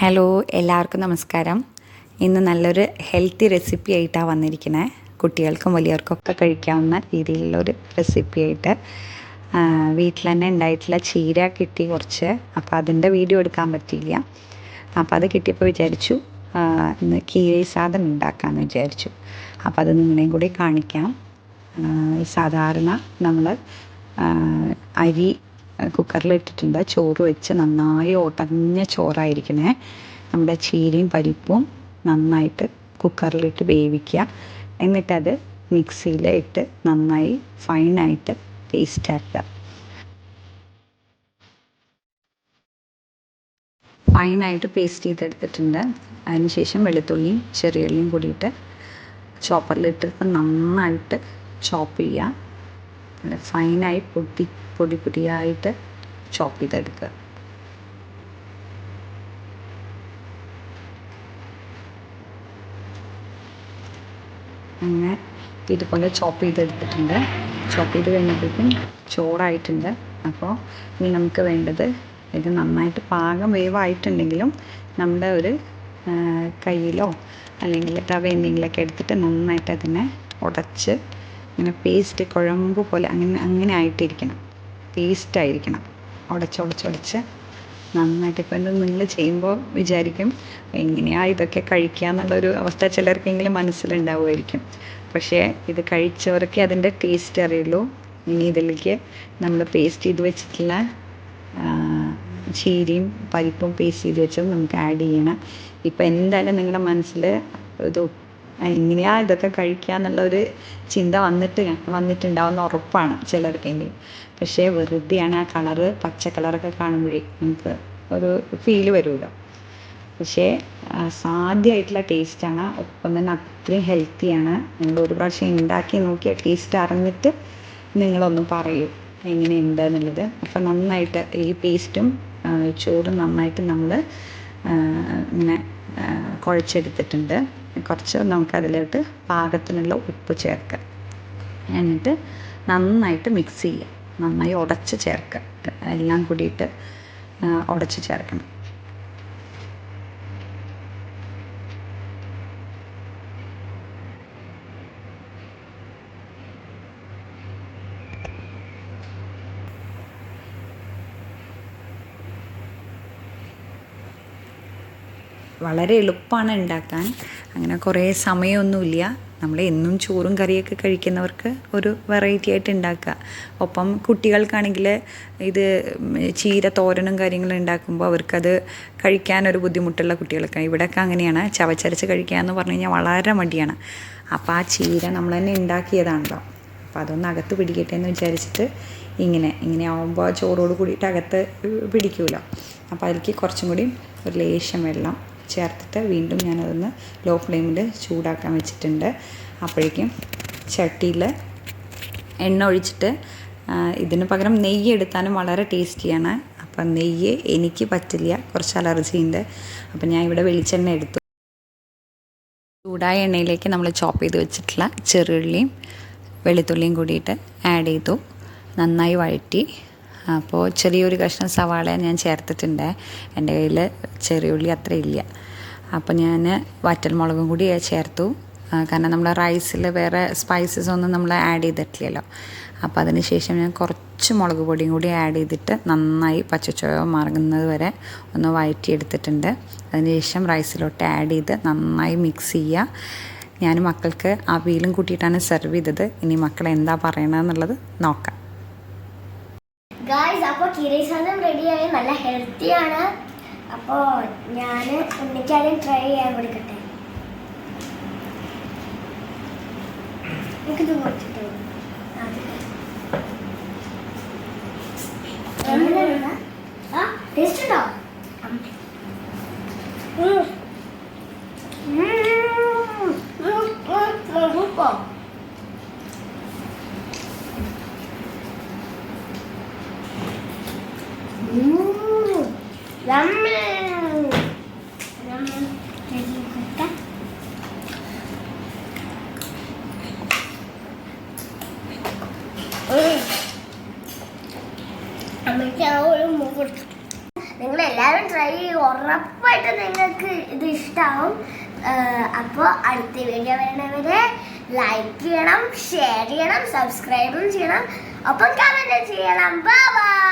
Hello, എല്ലാവർക്കും നമസ്കാരം. ഇന്ന് നല്ലൊരു ഹെൽത്തി റെസിപ്പി ആയിട്ടാണ് വന്നിരിക്കുന്നത്. കുട്ടികൾക്കും വലിയവർക്കൊക്കെ കഴിക്കാവുന്ന രീതിയിലുള്ളൊരു റെസിപ്പി ആയിട്ട്. വീട്ടിൽ തന്നെ ഉണ്ടായിട്ടുള്ള ചീര കിട്ടി കുറച്ച്. അപ്പോൾ അതിൻ്റെ വീഡിയോ എടുക്കാൻ പറ്റിയില്ല. അപ്പോൾ അത് കിട്ടിയപ്പോൾ വിചാരിച്ചു ഇന്ന് കീരി സാധനം ഉണ്ടാക്കാമെന്ന് വിചാരിച്ചു. അപ്പോൾ അത് നിങ്ങളെയും കൂടി കാണിക്കാം. സാധാരണ നമ്മൾ അരി കുക്കറിലിട്ടിട്ടുണ്ട്. ചോറ് വെച്ച് നന്നായി ഉടഞ്ഞ ചോറായിരിക്കണേ. നമ്മുടെ ചീരയും പരിപ്പും നന്നായിട്ട് കുക്കറിലിട്ട് വേവിക്കുക. എന്നിട്ടത് മിക്സിയിൽ ഇട്ട് നന്നായി ഫൈനായിട്ട് പേസ്റ്റ് ആക്കുക. ഫൈനായിട്ട് പേസ്റ്റ് ചെയ്തെടുത്തിട്ടുണ്ട്. അതിനുശേഷം വെളുത്തുള്ളിയും ചെറിയുള്ളിയും കൂടിയിട്ട് ചോപ്പറിലിട്ട് നന്നായിട്ട് ചോപ്പ് ചെയ്യുക. ഫൈനായി പൊടിയായിട്ട് ചോപ്പ് ചെയ്തെടുക്കുക. അങ്ങനെ ഇതുപോലെ ചോപ്പ് ചെയ്തെടുത്തിട്ടുണ്ട്. ചോപ്പ് ചെയ്ത് കഴിഞ്ഞപ്പോഴേക്കും ചോറായിട്ടുണ്ട്. അപ്പോൾ ഇനി നമുക്ക് വേണ്ടത്, ഇത് നന്നായിട്ട് പാകം വേവായിട്ടുണ്ടെങ്കിലും നമ്മുടെ ഒരു കയ്യിലോ അല്ലെങ്കിൽ തവ എന്തെങ്കിലുമൊക്കെ എടുത്തിട്ട് നന്നായിട്ട് അതിനെ ഉടച്ച് ഇങ്ങനെ പേസ്റ്റ് കുഴമ്പ് പോലെ അങ്ങനെ ആയിട്ടിരിക്കണം. പേസ്റ്റായിരിക്കണം. ഉടച്ച് നന്നായിട്ട്. ഇപ്പം നിങ്ങൾ ചെയ്യുമ്പോൾ വിചാരിക്കും എങ്ങനെയാണ് ഇതൊക്കെ കഴിക്കുക എന്നുള്ളൊരു അവസ്ഥ ചിലർക്കെങ്കിലും മനസ്സിലുണ്ടാവുമായിരിക്കും. പക്ഷേ ഇത് കഴിച്ചവർക്ക് അതിൻ്റെ ടേസ്റ്റ് അറിയുള്ളൂ. ഇനി ഇതിലേക്ക് നമ്മൾ പേസ്റ്റ് ചെയ്ത് വെച്ചിട്ടുള്ള ചീരയും പരിപ്പും പേസ്റ്റ് ചെയ്ത് വെച്ചും നമുക്ക് ആഡ് ചെയ്യണം. ഇപ്പം എന്തായാലും നിങ്ങളുടെ മനസ്സിൽ ഇത് എങ്ങനെയാണ് ഇതൊക്കെ കഴിക്കുക എന്നുള്ളൊരു ചിന്ത വന്നിട്ടുണ്ടാവുന്ന ഉറപ്പാണ് ചിലർക്കെങ്കിലും. പക്ഷേ വെറുതെയാണ്. ആ കളറ് പച്ച കളറൊക്കെ കാണുമ്പോഴേ നമുക്ക് ഒരു ഫീല് വരുമല്ലോ. പക്ഷേ സാധ്യമായിട്ടുള്ള ടേസ്റ്റാണ്. ഒപ്പം തന്നെ അത്രയും ഹെൽത്തിയാണ്. നിങ്ങൾ ഒരു പ്രാവശ്യം ഉണ്ടാക്കി നോക്കിയ ടേസ്റ്റ് അറിഞ്ഞിട്ട് നിങ്ങളൊന്ന് പറയൂ എങ്ങനെയുണ്ട് എന്നുള്ളത്. അപ്പം നന്നായിട്ട് ഈ പേസ്റ്റും ചോറും നന്നായിട്ട് നമ്മൾ ഇങ്ങനെ കുഴച്ചെടുത്തിട്ടുണ്ട്. കുറച്ച് നമുക്കതിലോട്ട് പാകത്തിനുള്ള ഉപ്പ് ചേർക്കുക. എന്നിട്ട് നന്നായിട്ട് മിക്സ് ചെയ്യുക. നന്നായി ഉടച്ച് ചേർക്കുക. എല്ലാം കൂടിയിട്ട് ഉടച്ച് ചേർക്കണം. വളരെ എളുപ്പമാണ് ഉണ്ടാക്കാൻ. അങ്ങനെ കുറേ സമയമൊന്നുമില്ല. നമ്മൾ എന്നും ചോറും കറിയൊക്കെ കഴിക്കുന്നവർക്ക് ഒരു വെറൈറ്റി ആയിട്ട് ഉണ്ടാക്കുക. ഒപ്പം കുട്ടികൾക്കാണെങ്കിൽ ഇത് ചീര തോരനും കാര്യങ്ങളും ഉണ്ടാക്കുമ്പോൾ അവർക്കത് കഴിക്കാനൊരു ബുദ്ധിമുട്ടുള്ള കുട്ടികൾക്ക്. ഇവിടെയൊക്കെ അങ്ങനെയാണ്. ചവച്ചരച്ച് കഴിക്കുക എന്ന് പറഞ്ഞു കഴിഞ്ഞാൽ വളരെ മടിയാണ്. അപ്പോൾ ആ ചീര നമ്മൾ തന്നെ ഉണ്ടാക്കിയതാണല്ലോ. അപ്പോൾ അതൊന്ന് അകത്ത് പിടിക്കട്ടെ എന്ന് വിചാരിച്ചിട്ട് ഇങ്ങനെ ആകുമ്പോൾ ചോറോട് കൂടിയിട്ട് അകത്ത് പിടിക്കുമല്ലോ. അപ്പോൾ അതിലേക്ക് കുറച്ചും കൂടി ഒരു ലേശം വെള്ളം ചേർത്തിട്ട് വീണ്ടും ഞാനതൊന്ന് ലോ ഫ്ലെയിമിൽ ചൂടാക്കാൻ വെച്ചിട്ടുണ്ട്. അപ്പോഴേക്കും ചട്ടിയിൽ എണ്ണ ഒഴിച്ചിട്ട് ഇതിന് പകരം നെയ്യ് എടുത്താലും വളരെ ടേസ്റ്റിയാണ്. അപ്പം നെയ്യ് എനിക്ക് പറ്റില്ല, കുറച്ച് അലർജി ഉണ്ട്. അപ്പം ഞാൻ ഇവിടെ വെളിച്ചെണ്ണ എടുത്തു. ചൂടായ എണ്ണയിലേക്ക് നമ്മൾ ചോപ്പ് ചെയ്ത് വെച്ചിട്ടുള്ള ചെറുള്ളിയും വെളുത്തുള്ളിയും കൂടിയിട്ട് ആഡ് ചെയ്തു. നന്നായി വഴറ്റി. അപ്പോൾ ചെറിയൊരു കഷ്ണം സവാള ഞാൻ ചേർത്തിട്ടുണ്ട്. എൻ്റെ കയ്യിൽ ചെറിയുള്ളി അത്ര ഇല്ല. അപ്പോൾ ഞാൻ വറ്റൽമുളകും കൂടി ചേർത്തു. കാരണം നമ്മൾ റൈസിൽ വേറെ സ്പൈസസ് ഒന്നും നമ്മൾ ആഡ് ചെയ്തിട്ടില്ലല്ലോ. അപ്പോൾ അതിന് ശേഷം ഞാൻ കുറച്ച് മുളക് പൊടിയും കൂടി ആഡ് ചെയ്തിട്ട് നന്നായി പച്ചച്ചുവ മാറുന്നത് വരെ ഒന്ന് വഴറ്റിയെടുത്തിട്ടുണ്ട്. അതിന് ശേഷം റൈസിലോട്ട് ആഡ് ചെയ്ത് നന്നായി മിക്സ് ചെയ്യുക. ഞാൻ മക്കൾക്ക് അവിയലും കൂട്ടിയിട്ടാണ് സെർവ് ചെയ്തത്. ഇനി മക്കൾ എന്താ പറയണമെന്നുള്ളത് നോക്കാം. ഗായ്സ്, അപ്പോൾ കീരി സാധനം റെഡിയായി. നല്ല ഹെൽത്തിയാണ്. അപ്പോൾ ഞാൻ ഉണ്ണിക്കാര്യം ട്രൈ ചെയ്യാൻ കൊടുക്കട്ടെ. എനിക്കിത് കൊടുത്തിട്ട് ടേസ്റ്റ് ഉണ്ടോ? നിങ്ങൾ എല്ലാ എല്ലാവരും ട്രൈ ചെയ്യും, ഉറപ്പായിട്ട് നിങ്ങൾക്ക് ഇത് ഇഷ്ടമാവും. അപ്പോൾ അടുത്ത വീഡിയോ വരുന്നവരെ ലൈക്ക് ചെയ്യണം, ഷെയർ ചെയ്യണം, സബ്സ്ക്രൈബും ചെയ്യണം, ഒപ്പം കമന്റ് ചെയ്യണം. Bye bye.